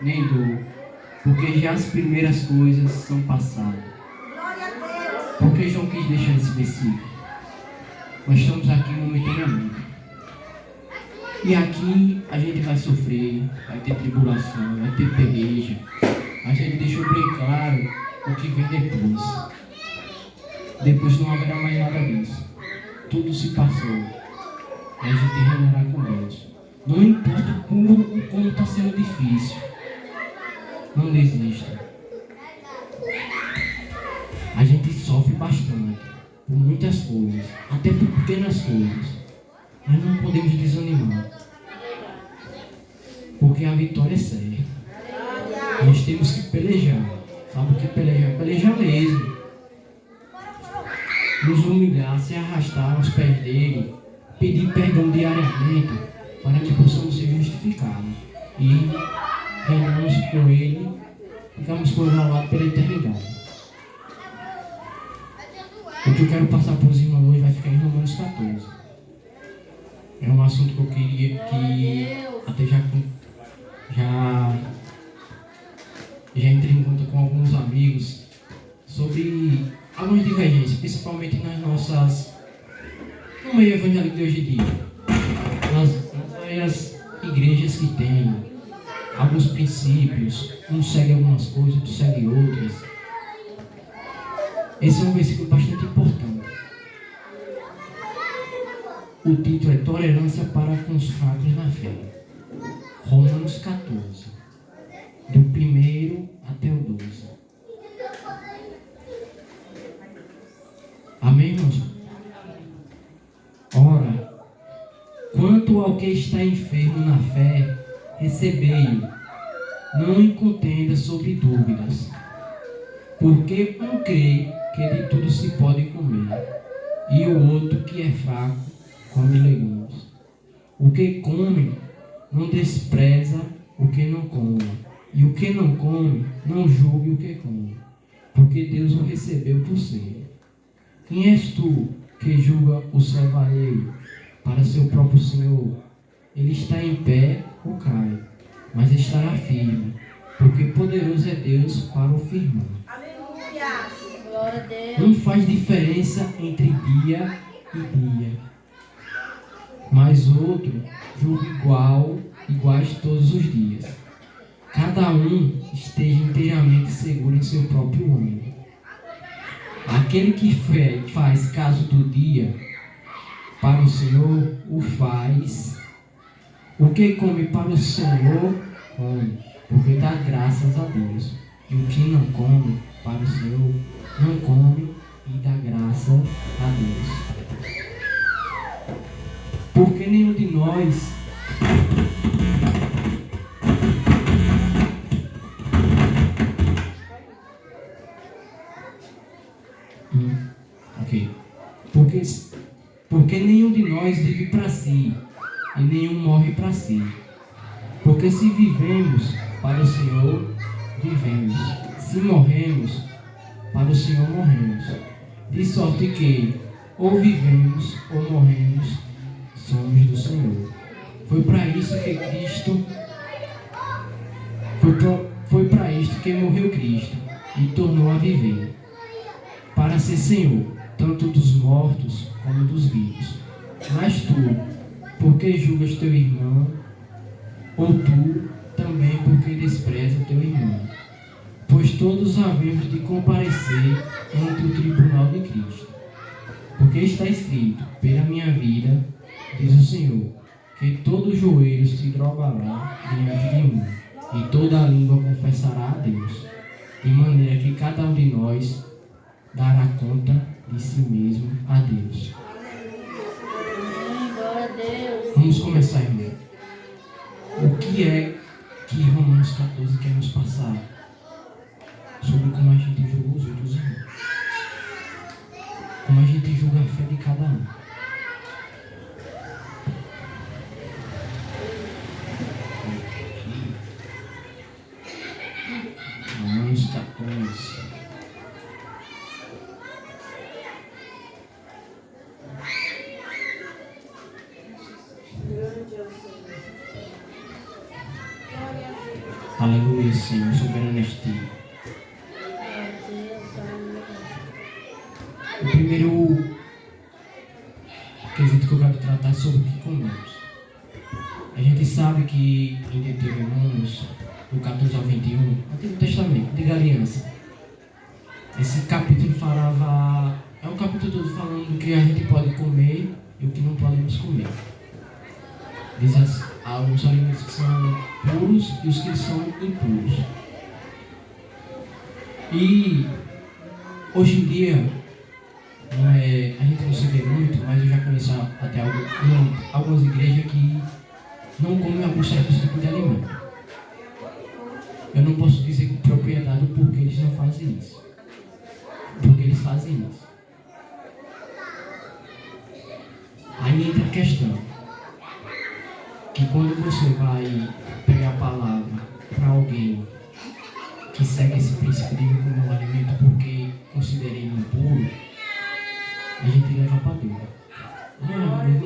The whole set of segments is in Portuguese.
nem dor, porque já as primeiras coisas são passadas. Por que João quis deixar esse versículo? Nós estamos aqui momentaneamente. E aqui a gente vai sofrer, vai ter tribulação, vai ter peleja. A gente deixou bem claro o que vem depois. Depois não haverá mais nada disso. Tudo se passou. E a gente reinará com Deus. Não importa como está sendo difícil. Não desista. A gente sofre bastante por muitas coisas, até por pequenas coisas. Mas não podemos desanimar. Porque a vitória é certa. Nós temos que pelejar. Sabe o que pelejar? Pelejar mesmo. Nos humilhar, se arrastar aos pés dele, pedir perdão diariamente, para que possamos ser justificados. E reinamos com ele, ficamos com ele ao lado pela eternidade. O que eu quero passar para os irmãos hoje vai ficar em Romanos 14. É um assunto que eu queria que até já entrei em contato com alguns amigos sobre algumas divergências, principalmente no meio evangélico de hoje em dia. Nas várias igrejas que tem alguns princípios, um segue algumas coisas, outro segue outras. Esse é um versículo bastante importante. O título é Tolerância para com os fracos na fé. Romanos 14, do 1 até o 12. Amém, irmãos? Ora, quanto ao que está enfermo na fé, recebei-o, não em contenda sobre dúvidas, porque um crê que de tudo se pode comer, e o outro que é fraco come legumes. O que come não despreza o que não come, e o que não come não julgue o que come, porque Deus o recebeu por ser. Quem és tu que julga o servo alheio para seu próprio Senhor? Ele está em pé ou cai, mas estará firme, porque poderoso é Deus para o firmar. Não faz diferença entre dia e dia, mas outro julga iguais todos os dias. Cada um esteja inteiramente seguro em seu próprio homem. Aquele que faz caso do dia para o Senhor, o faz. O que come para o Senhor, come, porque dá graças a Deus. E o que não come para o Senhor, não come e dá graça a Deus. Porque nenhum de nós Porque nenhum de nós vive para si, e nenhum morre para si. Porque se vivemos, para o Senhor vivemos. Se morremos, para o Senhor morremos. De sorte que, ou vivemos, ou morremos, somos do Senhor. Foi para isso que Cristo, foi para isto que morreu Cristo, e tornou a viver, para ser Senhor, tanto dos mortos como dos vivos. Mas tu, por que julgas teu irmão? Ou tu, também, por que despreza teu irmão? Pois todos havemos de comparecer ante o tribunal de Cristo. Porque está escrito, pela minha vida, diz o Senhor, que todo joelho se dobrará diante de mim, e toda a língua confessará a Deus, de maneira que cada um de nós dará conta de si mesmo a Deus. Vamos começar, irmão. O que é que Romanos 14 quer nos passar? Sobre como a gente julga os outros irmãos. Como a gente julga a fé de cada um. Romanos 14. Aleluia, Senhor, soberano és tu. O primeiro quesito que eu quero tratar é sobre o que comemos. A gente sabe que em Deuteronômios, do 14 ao 21, Antigo Testamento, de Aliança, esse capítulo falava, é um capítulo todo falando do que a gente pode comer e o que não podemos comer. Diz os alimentos que são puros e os que são impuros. E hoje em dia, a gente não se vê muito, mas eu já conheço até algumas igrejas que não comem alguns certos tipos de alimento. Eu não posso dizer com propriedade o porquê eles não fazem isso. Porque eles fazem isso. Aí entra a questão que quando você vai pegar a palavra para alguém que segue esse princípio de não comer um alimento porque considera ele impuro, a gente leva para Deus.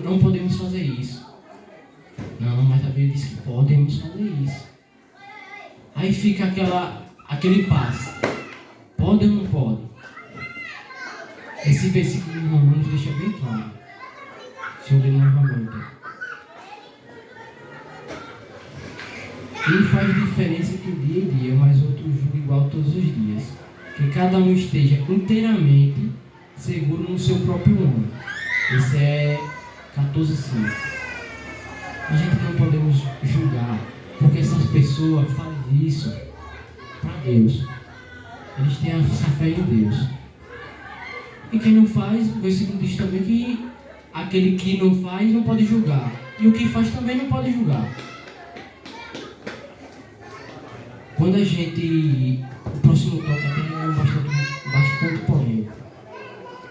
Não podemos fazer isso. Não, mas a Bíblia diz que podemos fazer isso. Aí fica aquele passo. Pode ou não pode? Esse versículo de Romanos deixa bem claro. Se eu ler novamente. Um faz diferença entre o dia e dia, mas outro julga igual todos os dias. Que cada um esteja inteiramente seguro no seu próprio homem. Esse é 14:5. A gente não podemos julgar, porque essas pessoas fazem isso para Deus. Eles têm essa fé em Deus. E quem não faz, o versículo diz também que aquele que não faz não pode julgar. E o que faz também não pode julgar. Quando a gente... O próximo toque até é bastante polêmico.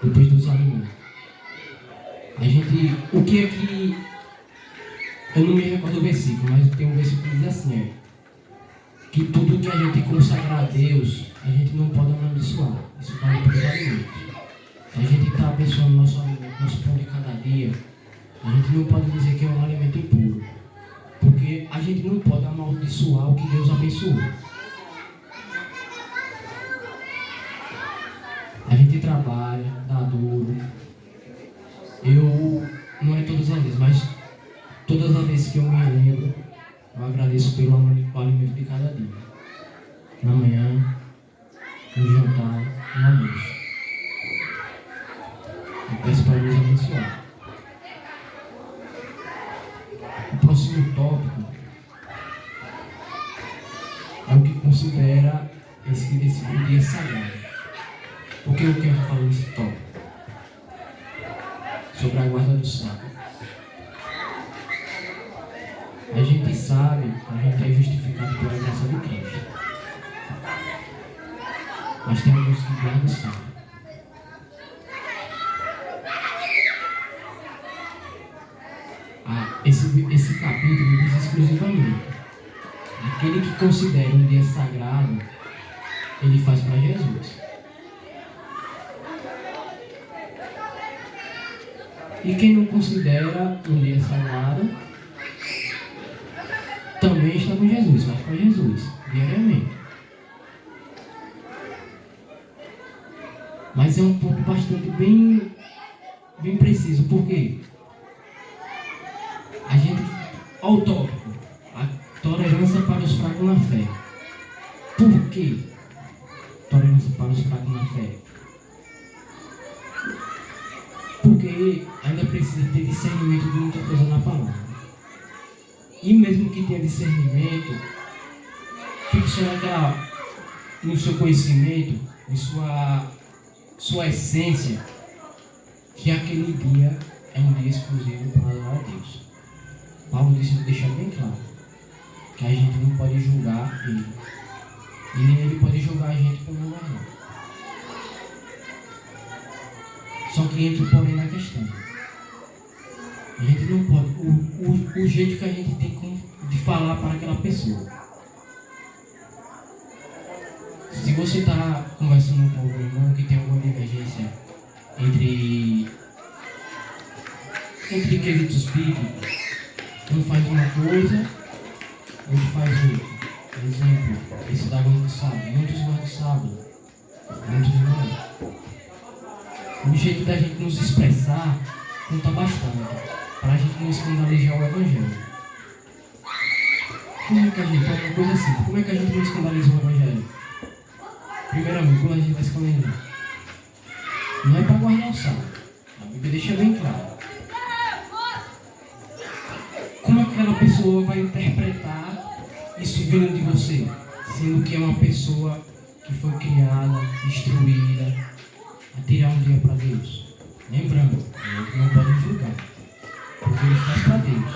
Depois dos alimentos. A gente... O que é que... Eu não me recordo do versículo, mas tem um versículo que diz assim, que tudo que a gente consagrar a Deus, a gente não pode amaldiçoar. Isso vale para os alimentos. Se a gente está abençoando nosso alimento, nosso pão de cada dia, a gente não pode dizer que é um alimento impuro. Porque a gente não pode amaldiçoar o que Deus abençoou. A gente trabalha, dá duro. Não é todas as vezes, mas todas as vezes que eu me lembro, eu agradeço pelo alimento de cada dia. Na manhã, no jantar, no almoço. Eu peço para Deus abençoar. O próximo tópico é o que considera esse dia sagrado. Por que eu quero falar nesse tópico? Sobre a guarda do sábado. A gente sabe que a gente é justificado pela graça de Cristo. Mas tem alguns que guardam o sábado. Esse capítulo diz exclusivamente: aquele que considera um dia sagrado, ele faz para Jesus. E quem não considera um dia sagrado, também está com Jesus, faz para Jesus, diariamente. Mas é um ponto bastante bem preciso, por quê? A gente, ao tópico, a tolerância para os fracos na fé. Por quê? Tolerância para os fracos na fé. Porque ainda precisa ter discernimento de muita coisa na palavra. E mesmo que tenha discernimento, fique só no seu conhecimento, em sua essência, que aquele dia é um dia exclusivo para adorar a Deus. Paulo deixa bem claro que a gente não pode julgar ele. E nem ele pode julgar a gente por não guardar. Só que entra o porém na questão. A gente não pode. O jeito que a gente tem de falar para aquela pessoa. Se você está conversando com algum irmão que tem alguma divergência entre quesitos bíblicos, um faz uma coisa, outro faz outra. Por exemplo, Esse da guarda do sábado. Muitos guardam o sábado, muitos não. O jeito da gente nos expressar conta bastante, para a gente não escandalizar o Evangelho. Como é que a gente, uma coisa assim, como é que a gente não escandaliza o Evangelho? Primeiramente, como a gente vai escandalizar? Não é para guardar o sábado. A Bíblia deixa bem claro. Como aquela pessoa vai interpretar isso vindo de você? Sendo que é uma pessoa que foi criada, instruída a tirar um dia para Deus. Lembrando, a gente não pode julgar, porque ele faz para Deus.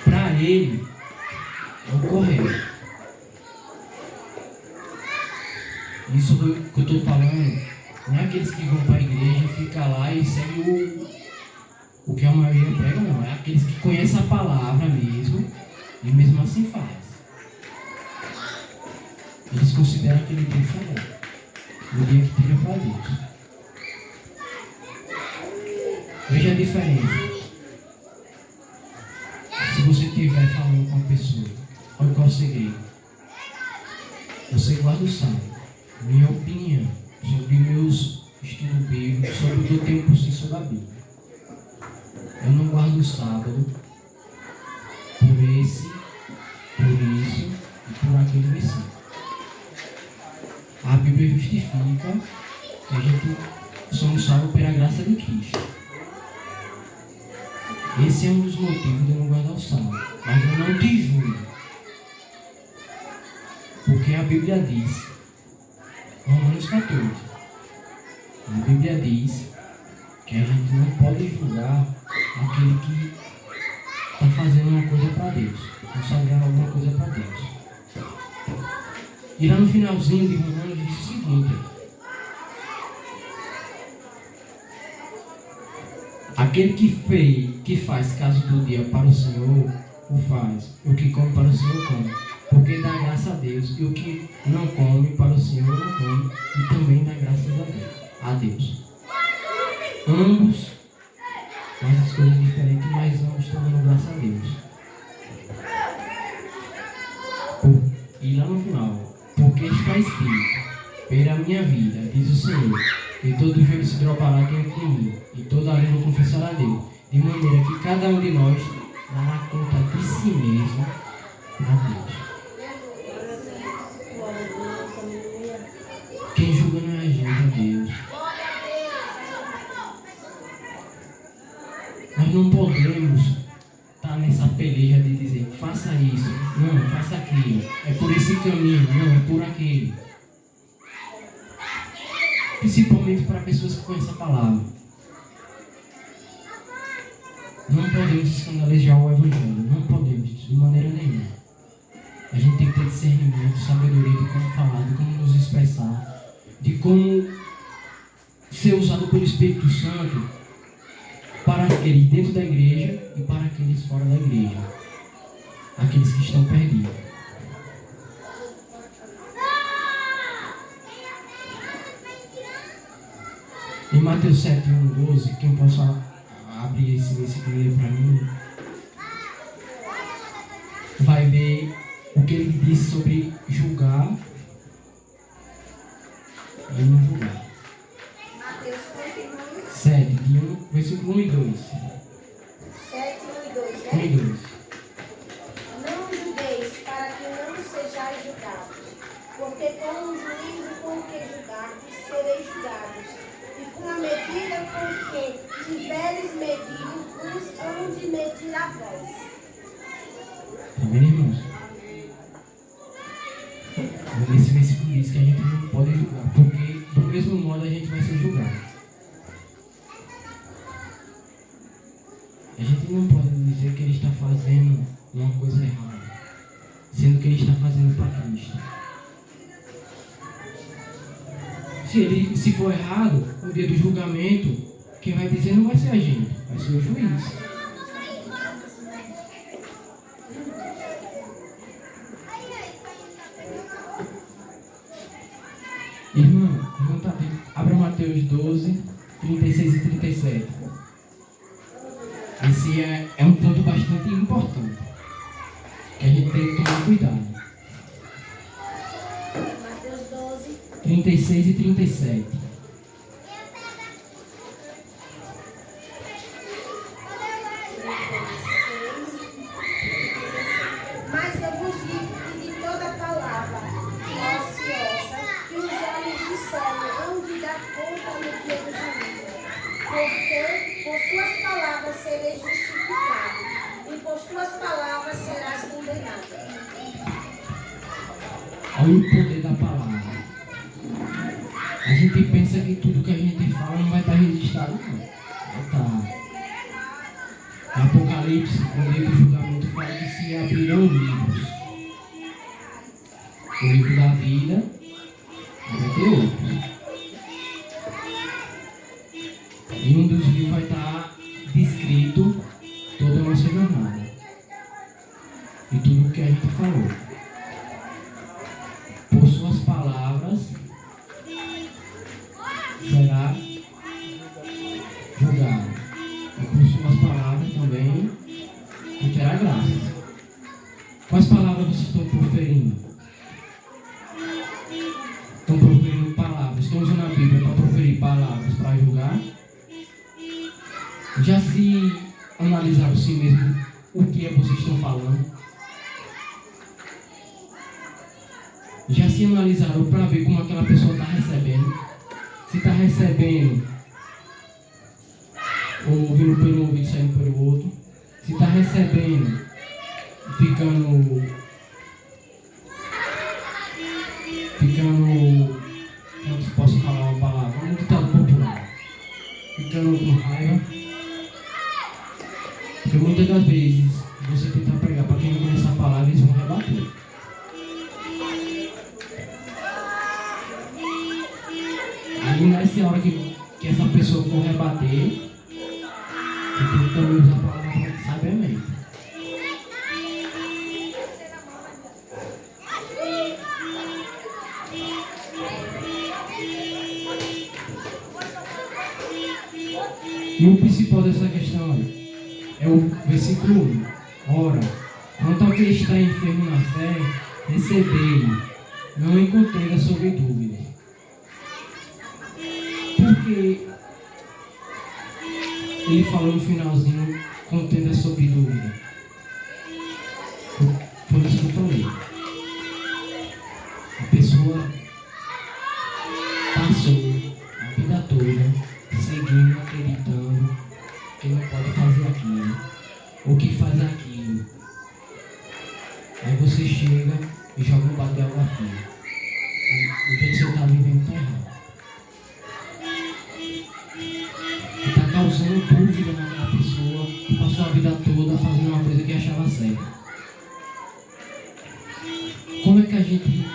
Para ele, é o correto. Isso que eu estou falando não é aqueles que vão para a igreja e ficam lá e seguem o que a maioria prega, não. É aqueles que conhecem a palavra mesmo e mesmo assim faz. Eles consideram aquele dia sagrado, o dia que tira para Deus. Veja a diferença. Se você estiver falando com uma pessoa, olha qual é o segredo. Você guarda o sábado. Minha opinião sobre meus estudos bíblicos, sobre o que eu tenho por si sobre a Bíblia. Eu não guardo o sábado por isso e por aquele versículo. A Bíblia justifica que a gente somos salvos pela graça de Cristo. Esse é um dos motivos de eu não guardar o sábado. Mas eu não te julgo. Porque a Bíblia diz, Romanos 14, a Bíblia diz que a gente não pode julgar aquele que está fazendo uma coisa para Deus, consagrar alguma coisa para Deus. E lá no finalzinho de Romanos diz o seguinte: aquele que faz caso do dia para o Senhor, o faz. O que come para o Senhor, come. Porque dá graça a Deus. E o que não come para o Senhor, não come. E também dá graças a Deus. Ambos fazem as coisas diferentes, mas ambos estão dando graça a Deus. E lá no final, porque está escrito, pela minha vida, diz o Senhor, que todo joelho se dobrará diante de mim, e toda língua confessará a Deus, de maneira que cada um de nós dará conta de si mesmo a Deus. Quem julga não é a gente, é Deus. Nós não podemos estar nessa peleja de dizer, faça isso, não, faça aquilo, é por esse caminho, não, é por aquele. Principalmente para pessoas que conhecem a palavra. Não podemos escandalizar o Evangelho, não podemos, de maneira nenhuma. A gente tem que ter discernimento, sabedoria de como falar, de como nos expressar, de como ser usado pelo Espírito Santo para aqueles dentro da igreja e para aqueles fora da igreja, aqueles que estão perdidos. Em Mateus 7, 1, 12, quem possa abrir esse versículo aí para mim, vai ver o que ele disse sobre julgar e não julgar. Mateus 7, de 1, versículo 1 e 2. 7, 1 e 2, né? 1 e 2. Não julgueis para que não sejais julgados, porque com o juízo com que julgardes, sereis julgados. E com a medida com que tiveres medido, vos hão de medir a vós. Amém, irmãos? Nesse versículo diz que a gente não pode julgar, porque do mesmo modo a gente vai ser julgado. A gente não pode dizer que ele está fazendo uma coisa errada, sendo que ele está fazendo para Cristo. Se for errado, no dia do julgamento, quem vai dizer não vai ser a gente, vai ser o juiz. Irmão, tá vendo? Abra Mateus 12, 36 e 37. Esse é um ponto bastante importante, que a gente gente tem que tomar cuidado. Mateus 12. 36 e 37. Mas eu vos digo que de toda palavra ociosa que os olhos discernem hão de dar conta no dia do juízo. Porque por suas palavras sereis justificados, e por suas palavras serás condenado. Olha o poder da palavra. A gente pensa que tudo que a gente fala não vai estar registrado, não. Vai estar. No Apocalipse, o livro do julgamento fala que se abrirão livros. O livro da vida, vai ter outros. E um dos livros vai estar descrito toda a nossa jornada. E tudo o que a gente falou. Por suas palavras será julgado. E por suas palavras também tu terá graça. Quais palavras vocês estão proferindo? Estão proferindo palavras? Estão usando a Bíblia para proferir palavras para julgar? Já se analisaram si mesmo o que é que vocês estão falando? Já se analisaram para ver como aquela pessoa está recebendo? Se está recebendo ou vindo pelo ouvido e saindo pelo outro? Se está recebendo, ficando, como se posso falar uma palavra, um ditado popular, ficando com raiva? Porque muitas das vezes você tenta pregar para quem não conhece a palavra, eles vão rebater. Aí nessa hora que essa pessoa for rebater, você tem que também usar a palavra sabiamente. E o principal dessa questão é o versículo 1. Ora, quanto ao que está enfermo na fé, recebei-o, não encontrei sobre dúvida. Porque ele falou no finalzinho, contenda sobre dúvida. Foi isso que eu falei. A pessoa passou a vida toda seguindo, acreditando que não pode fazer aquilo, ou que faz aquilo. Aí você chega e joga um balde de água fria. O jeito que você está vivendo está errado. Você está causando dúvida naquela pessoa que passou a vida toda fazendo uma coisa que achava certa. Como é que a gente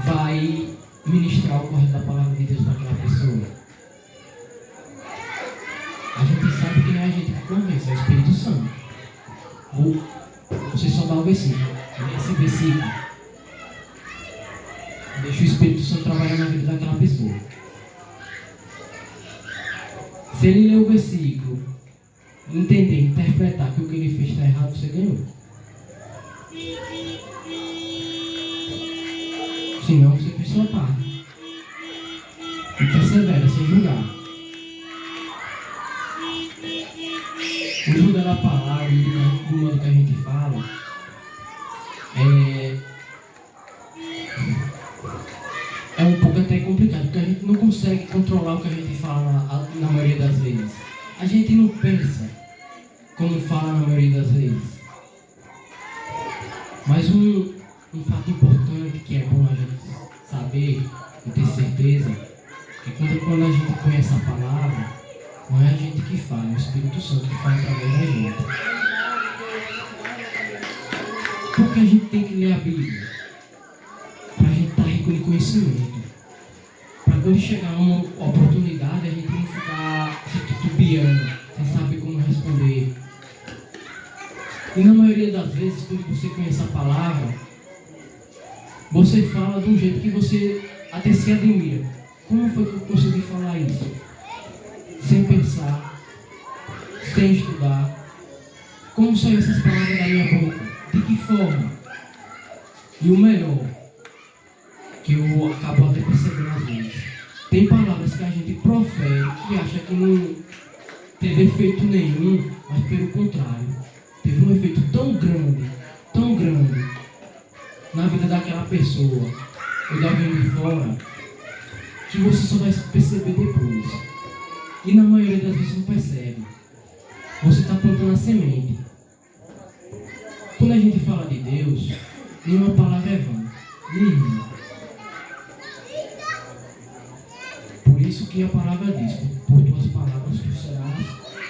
vai ministrar o correto da palavra de Deus para aquela pessoa? A gente sabe que não é a gente que convence, é o Espírito Santo. Ou você só dá o versículo. Esse versículo deixa o Espírito Santo trabalhar na vida daquela pessoa. Se ele ler o versículo, entender, interpretar que o que ele fez está errado, você ganhou. Senão você fez sua parte. E persevera sem julgar. O julgar da palavra e do modo que a gente fala é um pouco até complicado, porque a gente não consegue controlar o que a gente fala na maioria das vezes. A gente não pensa como fala na maioria das vezes. Mas um fato importante que é bom a gente saber e ter certeza que quando a gente conhece a palavra, não é a gente que fala, é o Espírito Santo que fala através da gente. Porque a gente tem que ler a Bíblia para a gente estar rico de conhecimento. Para quando chegar uma oportunidade, a gente não ficar se titubeando, sem saber como responder. E na maioria das vezes, quando você conhece a palavra, você fala de um jeito que você até se admira. Como foi que eu consegui falar isso? Sem pensar, sem estudar. Como saem essas palavras da minha boca? De que forma? E o melhor, que eu acabo até percebendo às vezes, tem palavras que a gente profere e acha que não teve efeito nenhum, mas pelo contrário, teve um efeito tão grande na vida daquela pessoa ou de alguém de fora, que você só vai perceber depois. E na maioria das vezes não percebe. Você está plantando a semente. Quando a gente fala de Deus, nenhuma palavra é vã. Nenhuma. Por isso que a palavra diz, por tuas palavras tu serás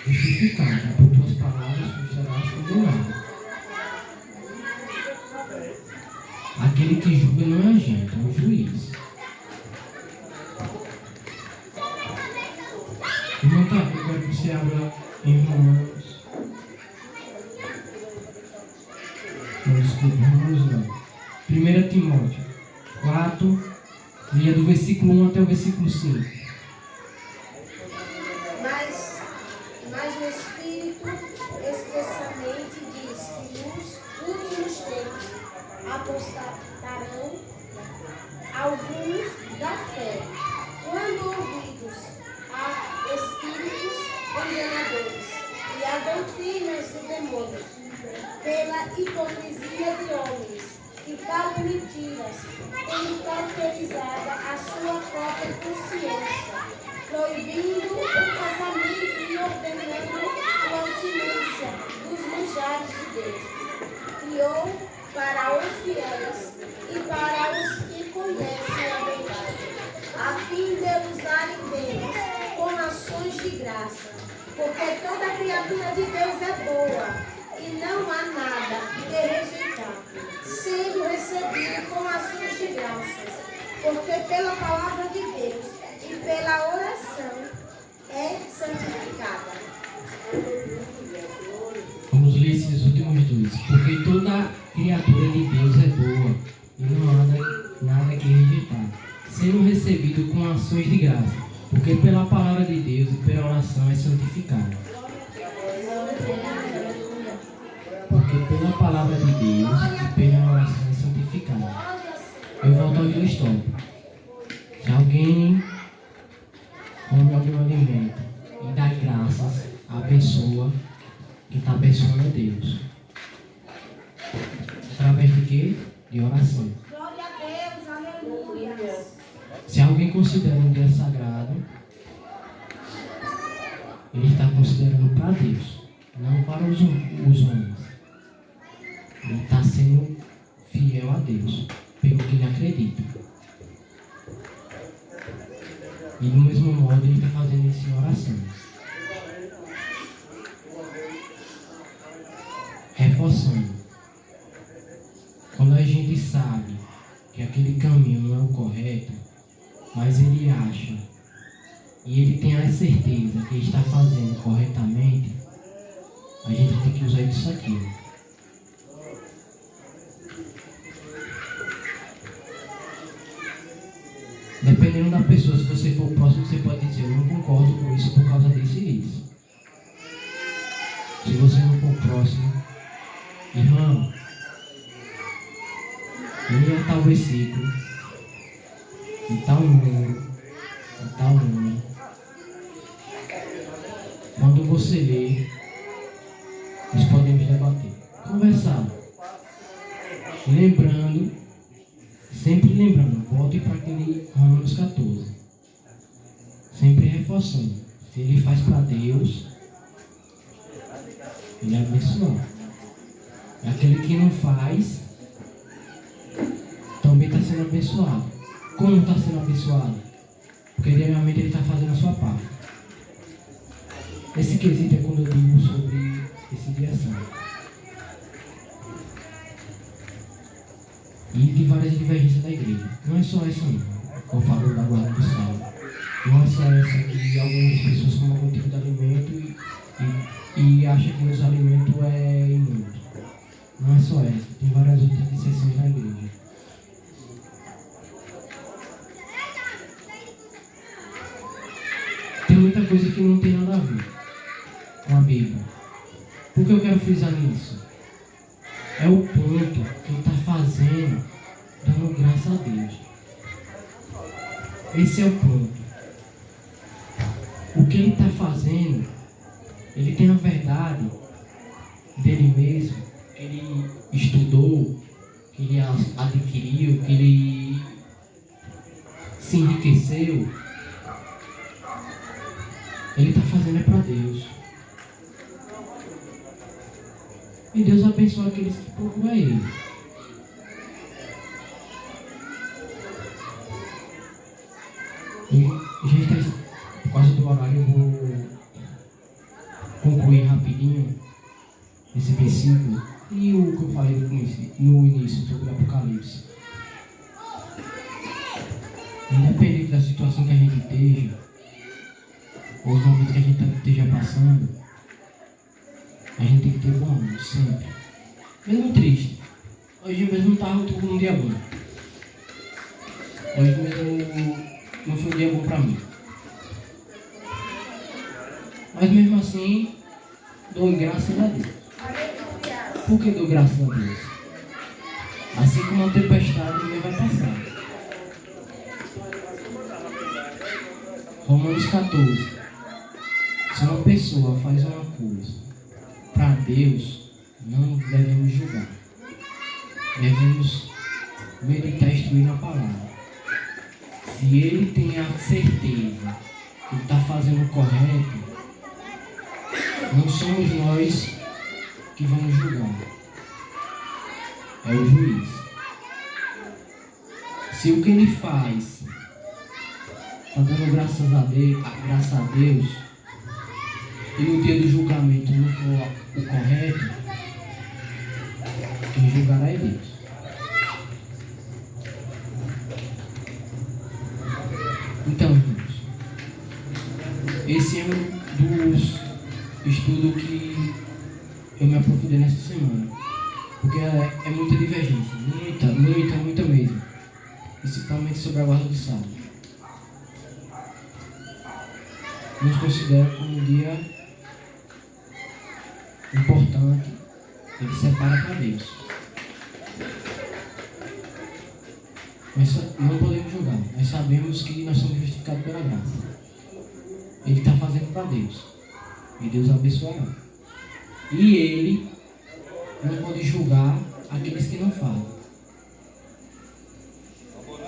justificado, por tuas palavras tu serás condenado. Aquele que julga não é a gente, é o juiz. Irmão, tá, eu quero que você abra em Romanos. Não, desculpa, Romanos não. 1 Timóteo 4, leia do versículo 1 até o versículo 5. Mas o Espírito expressamente diz que nos últimos tempos apostatarão alguns da fé, quando ouvidos a espíritos enganadores e a doutrinas de demônios, pela hipocrisia de homens que falam mentiras, tendo cauterizada a sua própria consciência, proibindo o casamento e ordenando a continência dos manjares de Deus. Criou para os fiéis e para os que conhecem a verdade, a fim de usarem deles com ações de graça, porque toda criatura de Deus é boa, e não há nada que rejeitar, sendo recebido com ações de graças, porque pela palavra de Deus e pela oração é santificada. Vamos ler esses últimos dois. Porque toda criatura de Deus é boa e não há nada que rejeitar, sendo recebido com ações de graça, porque pela palavra de Deus e pela oração é santificada. Porque pela palavra de Deus e pela oração é santificada. Eu volto aos dois tópicos. Se alguém come algum alimento e dá graças à pessoa que está abençoando a Deus. Através de quê? De oração. Glória a Deus, aleluia. Se alguém considera um dia sagrado, ele está considerando para Deus, não para os homens. Ele está sendo fiel a Deus, pelo que ele acredita. E do mesmo modo ele está fazendo isso em oração. Reforçando. Quando a gente sabe que aquele caminho não é o correto, mas ele acha e ele tem a certeza que ele está fazendo corretamente, a gente tem que usar isso aqui. Dependendo da pessoa, se você for próximo, você pode dizer: eu não concordo com isso por causa disso e disso. Se você não for próximo, irmão, leia tal versículo, e tal número, e tal número. Quando você lê, nós podemos debater, conversar, lembrando, sempre lembrando, volte para aquele Romanos 14, sempre reforçando, se ele faz para Deus, ele é abençoado. Aquele que não faz, também está sendo abençoado. Como está sendo abençoado? Porque diariamente ele está fazendo a sua parte. Esse quesito é quando eu digo sobre esse dia santo. E de várias divergências da igreja. Não é só essa não. Eu falo da guarda do sal. Não é só essa que algumas pessoas comem algum tipo de alimento e acham que os alimentos é imundo. Não é só essa. Tem várias outras dissensões na igreja. Tem muita coisa que não tem nada a ver com a Bíblia. Por que eu quero frisar nisso? é o ponto que ele está fazendo, dando graças a Deus. Esse é o ponto. O que ele está fazendo, ele tem a verdade dele mesmo, que ele estudou, que ele adquiriu, que ele se enriqueceu. Ele está fazendo é para Deus. E Deus abençoa aqueles que procuram Ele. E já está, por causa do horário, eu vou concluir rapidinho esse versículo e o que eu falei no início sobre o Apocalipse. Independente da situação que a gente esteja, ou os momentos que a gente esteja passando, a gente tem que ter bom ânimo, sempre. Mesmo triste. Hoje mesmo não estava um dia bom. Hoje mesmo não foi um dia bom para mim. Mas mesmo assim, dou graças a Deus. Por que dou graças a Deus? Assim como a tempestade, ele vai passar. Romanos 14. Se uma pessoa faz uma coisa para Deus, não devemos julgar. Devemos meditar e instruir na palavra. Se ele tem a certeza que está fazendo o correto, não somos nós que vamos julgar. É o juiz. Se o que ele faz está dando graças a Deus, e no dia do julgamento não for o correto, quem julgará é Deus. Então, irmãos, esse é um dos estudos que eu me aprofundei nessa semana, porque é muita divergência, muita mesmo, principalmente sobre a guarda do sábado. Nos considero como um dia importante, ele separa para Deus. Mas não podemos julgar, nós sabemos que nós somos justificados pela graça. Ele está fazendo para Deus, e Deus abençoará. E ele não pode julgar aqueles que não fazem.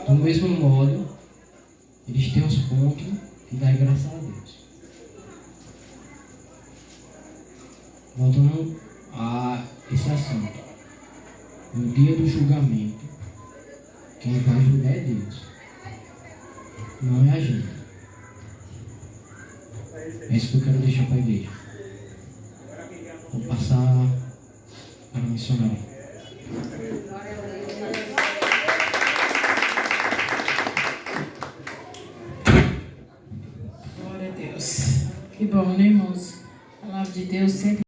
Do mesmo modo, eles têm os pontos que dá graças a Deus. Voltando a esse assunto, no dia do julgamento, quem vai julgar é Deus, não é a gente. É isso que eu quero deixar para a igreja. Vou passar para a missionária. Glória a Deus. Que bom, né, irmãos? A palavra de Deus sempre